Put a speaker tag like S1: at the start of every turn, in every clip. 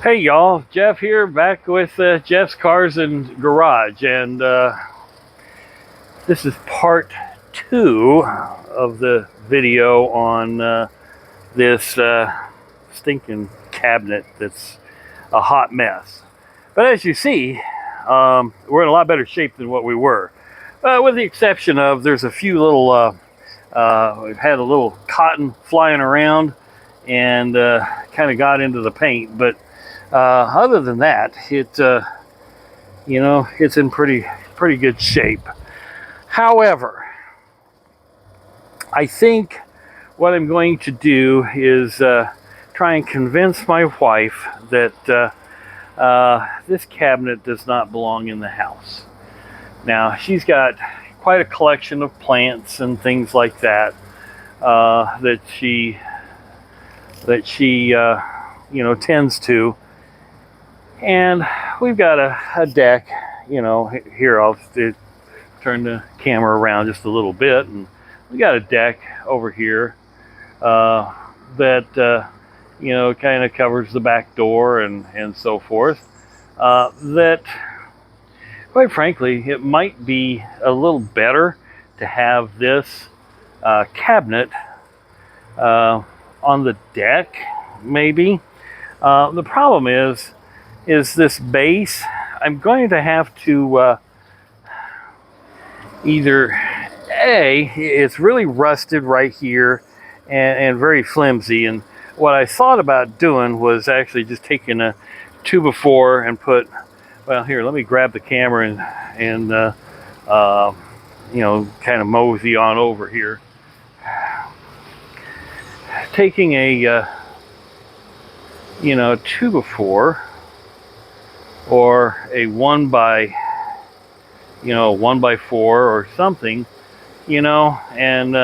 S1: Hey y'all, Jeff here, back with Jeff's Cars and Garage, and this is part 2 of the video on this stinking cabinet that's a hot mess. But as you see, we're in a lot better shape than what we were, with the exception of there's a few little, we've had a little cotton flying around and kind of got into the paint, but other than that, it's in pretty good shape. However, I think what I'm going to do is try and convince my wife that this cabinet does not belong in the house. Now, she's got quite a collection of plants and things like that that she tends to. And we've got a deck, here I'll turn the camera around just a little bit, and we got a deck over here that kind of covers the back door and so forth. That, quite frankly, it might be a little better to have this cabinet on the deck, maybe. The problem is this base. I'm going to have to either it's really rusted right here and very flimsy, and what I thought about doing was actually just taking a 2x4 and put, well, here, let me grab the camera and kind of mosey on over here, taking a 2x4 or a 1x4 or something, and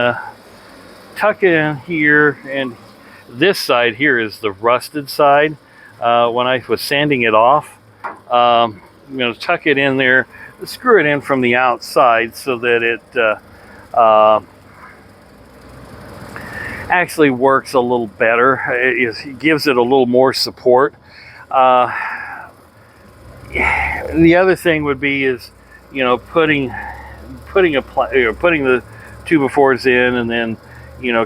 S1: tuck it in here. And this side here is the rusted side. When I was sanding it off, tuck it in there, screw it in from the outside so that it actually works a little better. It gives it a little more support. The other thing would be is, putting the 2x4s in, and then,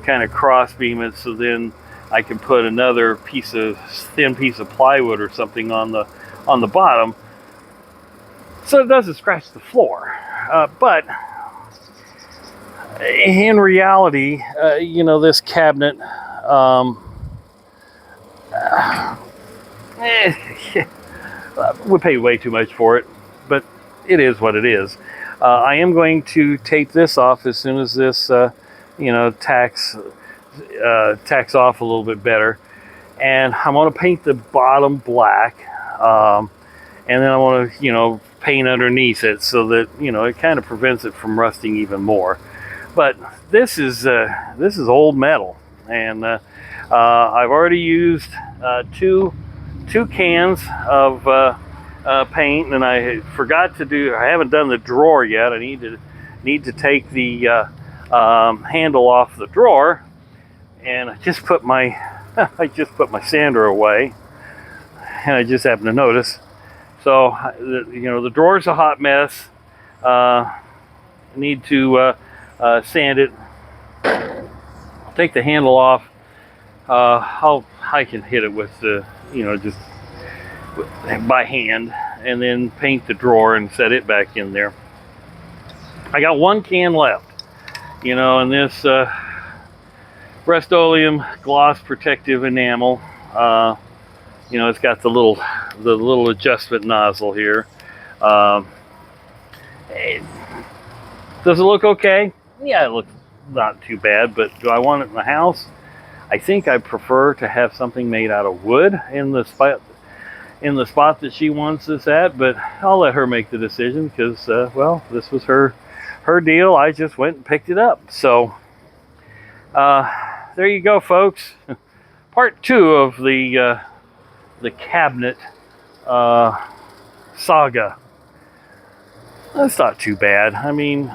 S1: kind of cross beam it, so then I can put another thin piece of plywood or something on the bottom, so it doesn't scratch the floor. But in reality, this cabinet, we pay way too much for it, but it is what it is. I am going to tape this off as soon as this, tacks off a little bit better, and I'm going to paint the bottom black, and then I want to, paint underneath it so that it kind of prevents it from rusting even more. But this is old metal, and I've already used two cans of paint, and I forgot to do. I haven't done the drawer yet. I need to take the handle off the drawer, and I just put my sander away, and I just happened to notice. So the drawer's a hot mess. I need to sand it. Take the handle off. I can hit it with the just by hand, and then paint the drawer and set it back in there. I got one can left, in this Rust-Oleum gloss protective enamel. It's got the little adjustment nozzle here. Does it look okay? Yeah, it looks not too bad, but do I want it in the house? I think I prefer to have something made out of wood in the spot that she wants this at, but I'll let her make the decision, because this was her deal. I just went and picked it up. So there you go, folks. Part 2 of the cabinet saga. That's not too bad. I mean,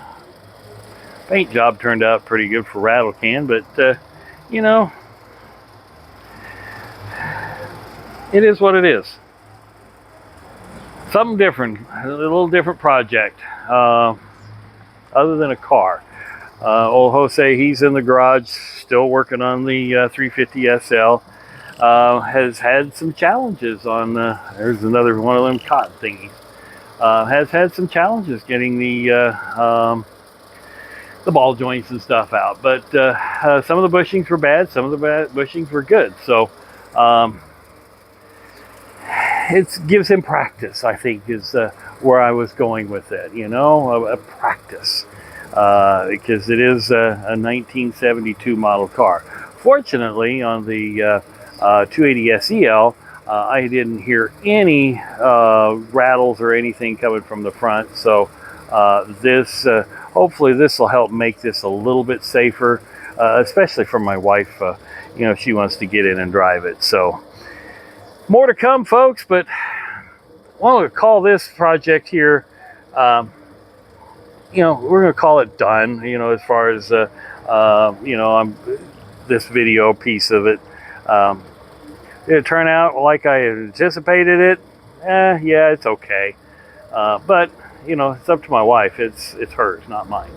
S1: paint job turned out pretty good for Rattle Can, but it is what it is. Something different, a little different project, other than a car. Old Jose, he's in the garage still working on the 350 SL. Has had some challenges on, there's another one of them cotton thingies. Has had some challenges getting the ball joints and stuff out, but some of the bushings were bad, some of the bushings were good. So it gives him practice, I think, is where I was going with it. You know, a practice, because it is a 1972 model car. Fortunately, on the 280 SEL, I didn't hear any rattles or anything coming from the front. So this, hopefully, this will help make this a little bit safer, especially for my wife. You know, she wants to get in and drive it. So more to come, folks. But I want to call this project here. You know, we're going to call it done. You know, as far as you know, this video piece of it. Did it turn out like I anticipated it? Yeah, it's okay. But you know, it's up to my wife. It's hers, not mine.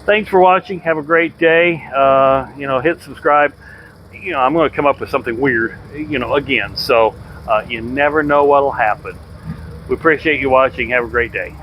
S1: Thanks for watching. Have a great day. You know, hit subscribe. You know, I'm going to come up with something weird, you know, again. So you never know what'll happen. We appreciate you watching. Have a great day.